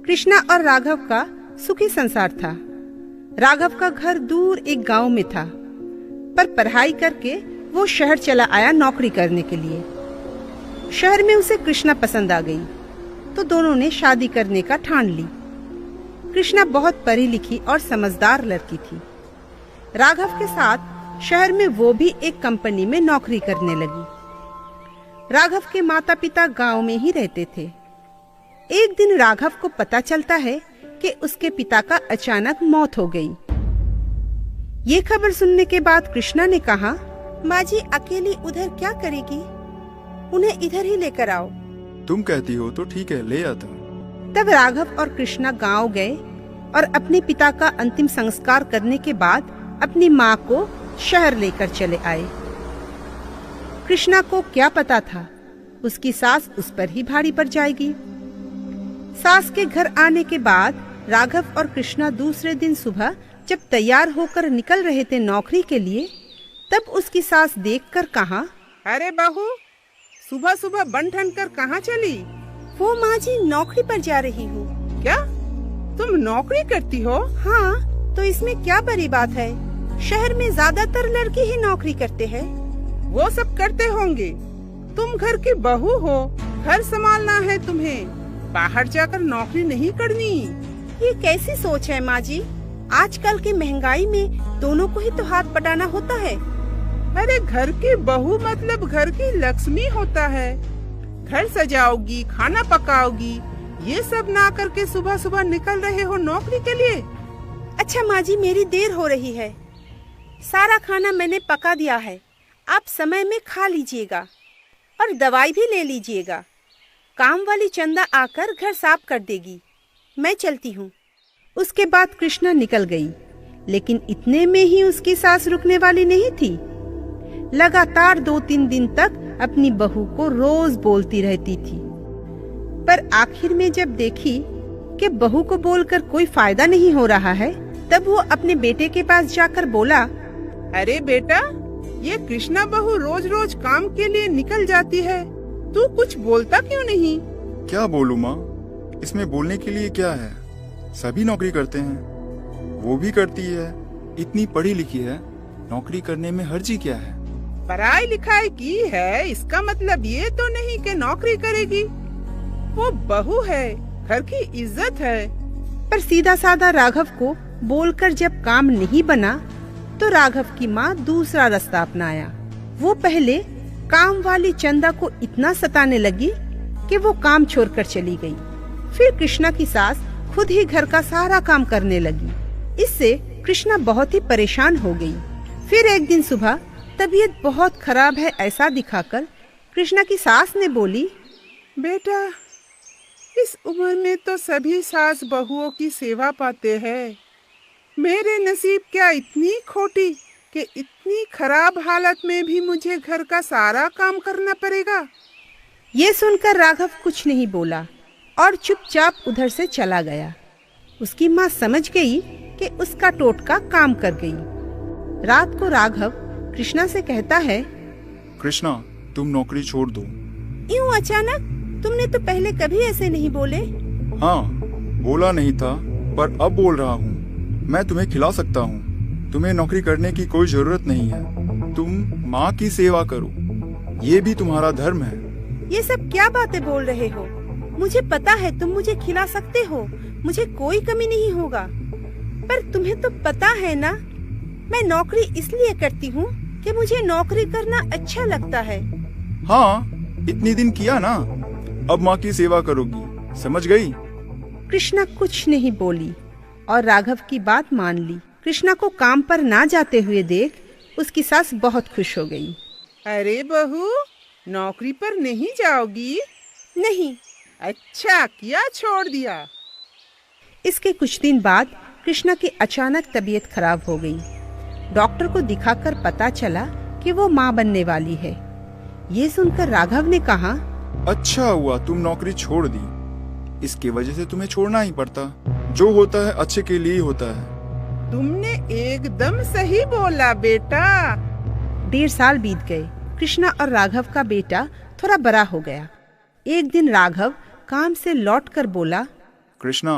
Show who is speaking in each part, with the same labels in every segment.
Speaker 1: कृष्णा और राघव का सुखी संसार था। राघव का घर दूर एक गांव में था, पर पढ़ाई करके वो शहर चला आया नौकरी करने के लिए। शहर में उसे कृष्णा पसंद आ गई, तो दोनों ने शादी करने का ठान ली। कृष्णा बहुत पढ़ी लिखी और समझदार लड़की थी। राघव के साथ शहर में वो भी एक कंपनी में नौकरी करने लगी। राघव के माता पिता गांव में ही रहते थे। एक दिन राघव को पता चलता है कि उसके पिता का अचानक मौत हो गई। ये खबर सुनने के बाद कृष्णा ने कहा, माँ जी अकेली उधर क्या करेगी, उन्हें इधर ही लेकर आओ।
Speaker 2: तुम कहती हो तो ठीक है, ले आता।
Speaker 1: तब राघव और कृष्णा गांव गए और अपने पिता का अंतिम संस्कार करने के बाद अपनी माँ को शहर लेकर चले आए। कृष्णा को क्या पता था उसकी सास उस पर ही भारी पड़ जाएगी। सास के घर आने के बाद राघव और कृष्णा दूसरे दिन सुबह जब तैयार होकर निकल रहे थे नौकरी के लिए, तब उसकी सास देखकर कहा,
Speaker 3: अरे बहू, सुबह सुबह बन ठन कर कहाँ चली?
Speaker 1: वो माँ जी नौकरी पर जा रही हूँ।
Speaker 3: क्या तुम नौकरी करती हो?
Speaker 1: हाँ, तो इसमें क्या बड़ी बात है? शहर में ज्यादातर लड़के ही नौकरी करते हैं।
Speaker 3: वो सब करते होंगे, तुम घर की बहू हो, घर संभालना है तुम्हें, बाहर जाकर नौकरी नहीं करनी।
Speaker 1: ये कैसी सोच है माँ जी? आजकल की महंगाई में दोनों को ही तो हाथ बटाना होता है।
Speaker 3: अरे घर की बहू मतलब घर की लक्ष्मी होता है। घर सजाओगी, खाना पकाओगी, ये सब ना करके सुबह सुबह निकल रहे हो नौकरी के लिए।
Speaker 1: अच्छा माँ जी, मेरी देर हो रही है, सारा खाना मैंने पका दिया है, आप समय में खा लीजिएगा और दवाई भी ले लीजिएगा। काम वाली चंदा आकर घर साफ कर देगी, मैं चलती हूँ। उसके बाद कृष्णा निकल गई, लेकिन इतने में ही उसकी सास रुकने वाली नहीं थी। लगातार 2-3 दिन तक अपनी बहू को रोज बोलती रहती थी, पर आखिर में जब देखी कि बहू को बोलकर कोई फायदा नहीं हो रहा है, तब वो अपने बेटे के पास जाकर बोला,
Speaker 3: अरे बेटा, ये कृष्णा बहू रोज रोज काम के लिए निकल जाती है, तू कुछ बोलता क्यों नहीं?
Speaker 2: क्या बोलूं माँ, इसमें बोलने के लिए क्या है? सभी नौकरी करते हैं, वो भी करती है, इतनी पढ़ी लिखी है, नौकरी करने में हर्जी क्या है?
Speaker 3: पढ़ाई लिखाई की है, इसका मतलब ये तो नहीं कि नौकरी करेगी। वो बहू है, घर की इज्जत है।
Speaker 1: पर सीधा साधा राघव को बोलकर जब काम नहीं बना, तो राघव की माँ दूसरा रास्ता अपनाया। वो पहले काम वाली चंदा को इतना सताने लगी कि वो काम छोड़कर चली गई। फिर कृष्णा की सास खुद ही घर का सारा काम करने लगी। इससे कृष्णा बहुत ही परेशान हो गई। फिर एक दिन सुबह तबीयत बहुत खराब है ऐसा दिखाकर कृष्णा की सास ने बोली,
Speaker 3: बेटा, इस उम्र में तो सभी सास बहुओं की सेवा पाते हैं। मेरे नसीब क्या इतनी खोटी कि इतनी खराब हालत में भी मुझे घर का सारा काम करना पड़ेगा।
Speaker 1: ये सुनकर राघव कुछ नहीं बोला और चुपचाप उधर से चला गया। उसकी माँ समझ गई कि उसका टोटका काम कर गई। रात को राघव कृष्णा से कहता है,
Speaker 2: कृष्णा, तुम नौकरी छोड़ दो।
Speaker 1: यूं अचानक? तुमने तो पहले कभी ऐसे नहीं बोले।
Speaker 2: हाँ, बोला नहीं था, पर अब बोल रहा हूँ। मैं तुम्हें खिला सकता हूँ, तुम्हें नौकरी करने की कोई जरूरत नहीं है। तुम माँ की सेवा करो, ये भी तुम्हारा धर्म है।
Speaker 1: ये सब क्या बातें बोल रहे हो? मुझे पता है तुम मुझे खिला सकते हो, मुझे कोई कमी नहीं होगा। पर तुम्हें तो पता है ना, मैं नौकरी इसलिए करती हूँ कि मुझे नौकरी करना अच्छा लगता है।
Speaker 2: हाँ, इतनी दिन किया ना, अब माँ की सेवा करोगी, समझ गई?
Speaker 1: कृष्णा कुछ नहीं बोली और राघव की बात मान ली। कृष्णा को काम पर ना जाते हुए देख उसकी सास बहुत खुश हो गई।
Speaker 3: अरे बहू, नौकरी पर नहीं जाओगी?
Speaker 1: नहीं।
Speaker 3: अच्छा किया, छोड़ दिया।
Speaker 1: इसके कुछ दिन बाद कृष्णा की अचानक तबीयत खराब हो गई। डॉक्टर को दिखाकर पता चला कि वो माँ बनने वाली है। ये सुनकर राघव ने कहा,
Speaker 2: अच्छा हुआ तुम नौकरी छोड़ दी, इसकी वजह से तुम्हें छोड़ना ही पड़ता। जो होता है अच्छे के लिए ही होता है।
Speaker 3: तुमने एकदम सही बोला बेटा।
Speaker 1: 1.5 साल बीत गए। कृष्णा और राघव का बेटा थोड़ा बड़ा हो गया। एक दिन राघव काम से लौटकर बोला,
Speaker 2: कृष्णा,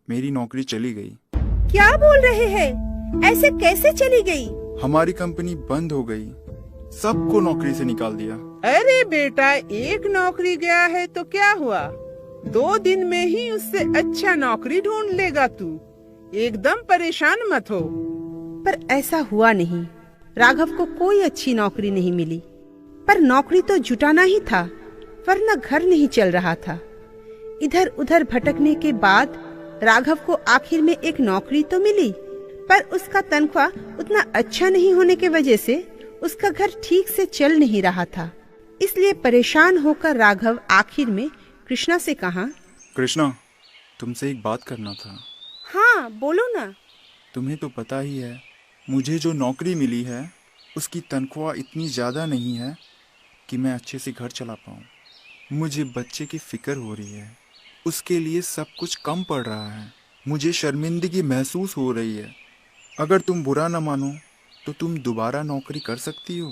Speaker 2: मेरी नौकरी चली गई।
Speaker 1: क्या बोल रहे हैं? ऐसे कैसे चली गई?
Speaker 2: हमारी कंपनी बंद हो गई, सबको नौकरी से निकाल दिया।
Speaker 3: अरे बेटा, एक नौकरी गया है तो क्या हुआ, 2 दिन में ही उससे अच्छा नौकरी ढूंढ लेगा तू। एकदम परेशान मत हो।
Speaker 1: पर ऐसा हुआ नहीं। राघव को कोई अच्छी नौकरी नहीं मिली, पर नौकरी तो जुटाना ही था, वरना घर नहीं चल रहा था। इधर उधर भटकने के बाद राघव को आखिर में एक नौकरी तो मिली, पर उसका तनख्वाह उतना अच्छा नहीं होने के वजह से उसका घर ठीक से चल नहीं रहा था। इसलिए परेशान होकर राघव आखिर में कृष्णा से कहा,
Speaker 2: कृष्णा, तुमसे एक बात करना था।
Speaker 1: हाँ बोलो ना।
Speaker 2: तुम्हें तो पता ही है, मुझे जो नौकरी मिली है उसकी तनख्वाह इतनी ज़्यादा नहीं है कि मैं अच्छे से घर चला पाऊँ। मुझे बच्चे की फिक्र हो रही है, उसके लिए सब कुछ कम पड़ रहा है। मुझे शर्मिंदगी महसूस हो रही है। अगर तुम बुरा न मानो तो तुम दोबारा नौकरी कर सकती हो।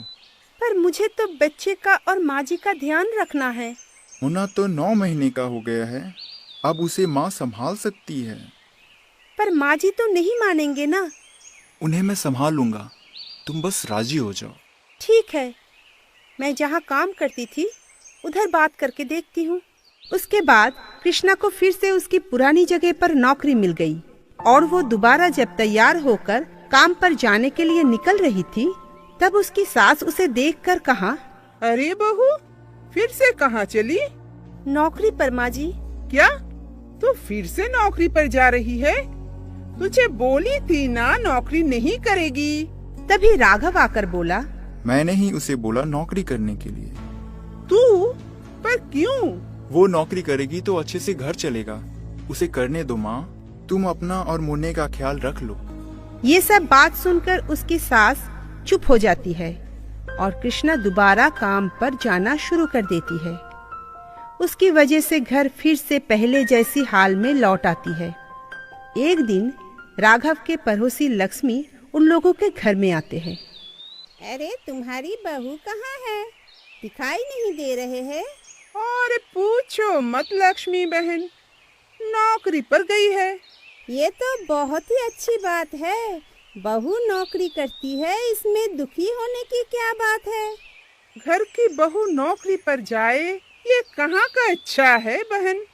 Speaker 1: पर मुझे तो बच्चे का और माँ जी का ध्यान रखना है।
Speaker 2: होना तो 9 महीने का हो गया है, अब उसे माँ संभाल सकती है।
Speaker 1: पर माँ जी तो नहीं मानेंगे ना।
Speaker 2: उन्हें मैं संभाल लूँगा, तुम बस राजी हो जाओ।
Speaker 1: ठीक है, मैं जहाँ काम करती थी उधर बात करके देखती हूँ। उसके बाद कृष्णा को फिर से उसकी पुरानी जगह पर नौकरी मिल गई और वो दोबारा जब तैयार होकर काम पर जाने के लिए निकल रही थी, तब उसकी सास उसे देखकर कहा,
Speaker 3: अरे बहू, फिर से कहाँ चली?
Speaker 1: नौकरी पर माँ जी।
Speaker 3: क्या तू फिर से नौकरी पर जा रही है? तुझे बोली थी ना नौकरी नहीं करेगी।
Speaker 1: तभी राघव आकर बोला,
Speaker 2: मैंने ही उसे बोला नौकरी करने के लिए।
Speaker 3: तू? पर क्यों?
Speaker 2: वो नौकरी करेगी तो अच्छे से घर चलेगा, उसे करने दो माँ। तुम अपना और मुन्ने का ख्याल रख लो।
Speaker 1: ये सब बात सुनकर उसकी सास चुप हो जाती है और कृष्णा दोबारा काम पर जाना शुरू कर देती है। उसकी वजह से घर फिर से पहले जैसी हाल में लौट आती है। एक दिन राघव के पड़ोसी लक्ष्मी उन लोगों के घर में आते हैं।
Speaker 4: अरे तुम्हारी बहू कहाँ है? दिखाई नहीं दे रहे हैं।
Speaker 3: और पूछो मत लक्ष्मी बहन, नौकरी पर गई है।
Speaker 4: ये तो बहुत ही अच्छी बात है। बहू नौकरी करती है, इसमें दुखी होने की क्या बात है?
Speaker 3: घर की बहू नौकरी पर जाए, ये कहाँ का अच्छा है बहन?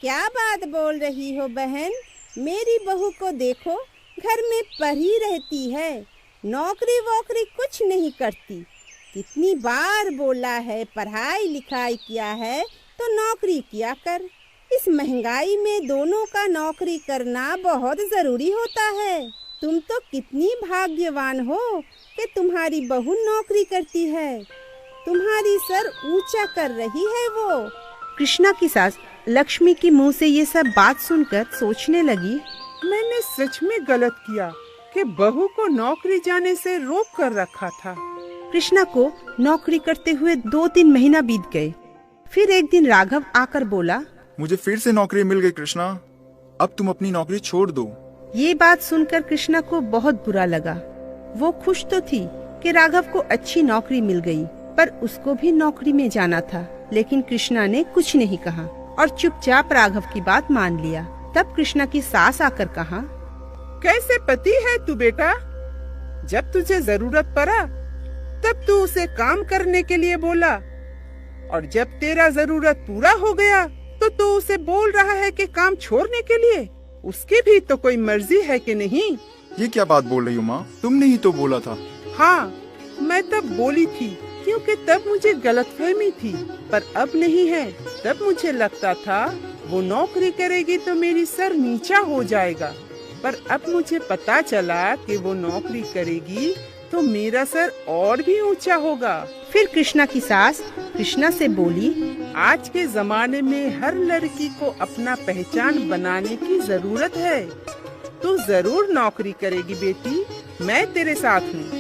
Speaker 4: क्या बात बोल रही हो बहन? मेरी बहू को देखो, घर में पड़ी रहती है, नौकरी वोकरी कुछ नहीं करती। कितनी बार बोला है, पढ़ाई लिखाई किया है तो नौकरी किया कर। इस महंगाई में दोनों का नौकरी करना बहुत जरूरी होता है। तुम तो कितनी भाग्यवान हो कि तुम्हारी बहू नौकरी करती है। तुम्हारी सर ऊंचा कर रही है वो।
Speaker 1: कृष्णा की सास लक्ष्मी की मुंह से ये सब बात सुनकर सोचने लगी,
Speaker 3: मैंने सच में गलत किया कि बहू को नौकरी जाने से रोक कर रखा था।
Speaker 1: कृष्णा को नौकरी करते हुए 2-3 महीना बीत गए। फिर एक दिन राघव आकर बोला,
Speaker 2: मुझे फिर से नौकरी मिल गई कृष्णा, अब तुम अपनी नौकरी छोड़ दो।
Speaker 1: ये बात सुनकर कृष्णा को बहुत बुरा लगा। वो खुश तो थी कि राघव को अच्छी नौकरी मिल गई, पर उसको भी नौकरी में जाना था। लेकिन कृष्णा ने कुछ नहीं कहा और चुपचाप राघव की बात मान लिया। तब कृष्णा की सास आकर कहा,
Speaker 3: कैसे पति है तू बेटा? जब तुझे जरूरत पड़ा तब तू उसे काम करने के लिए बोला, और जब तेरा जरूरत पूरा हो गया तो तू उसे बोल रहा है कि काम छोड़ने के लिए। उसकी भी तो कोई मर्जी है कि नहीं?
Speaker 2: ये क्या बात बोल रही हो माँ? तुमने ही तो बोला था।
Speaker 3: हाँ, मैं तब बोली थी क्योंकि तब मुझे गलतफहमी थी, पर अब नहीं है। तब मुझे लगता था वो नौकरी करेगी तो मेरी सर नीचा हो जाएगा, पर अब मुझे पता चला कि वो नौकरी करेगी तो मेरा सर और भी ऊंचा होगा।
Speaker 1: फिर कृष्णा की सास कृष्णा से बोली,
Speaker 3: आज के जमाने में हर लड़की को अपना पहचान बनाने की जरूरत है। तू जरूर नौकरी करेगी बेटी, मैं तेरे साथ हूँ।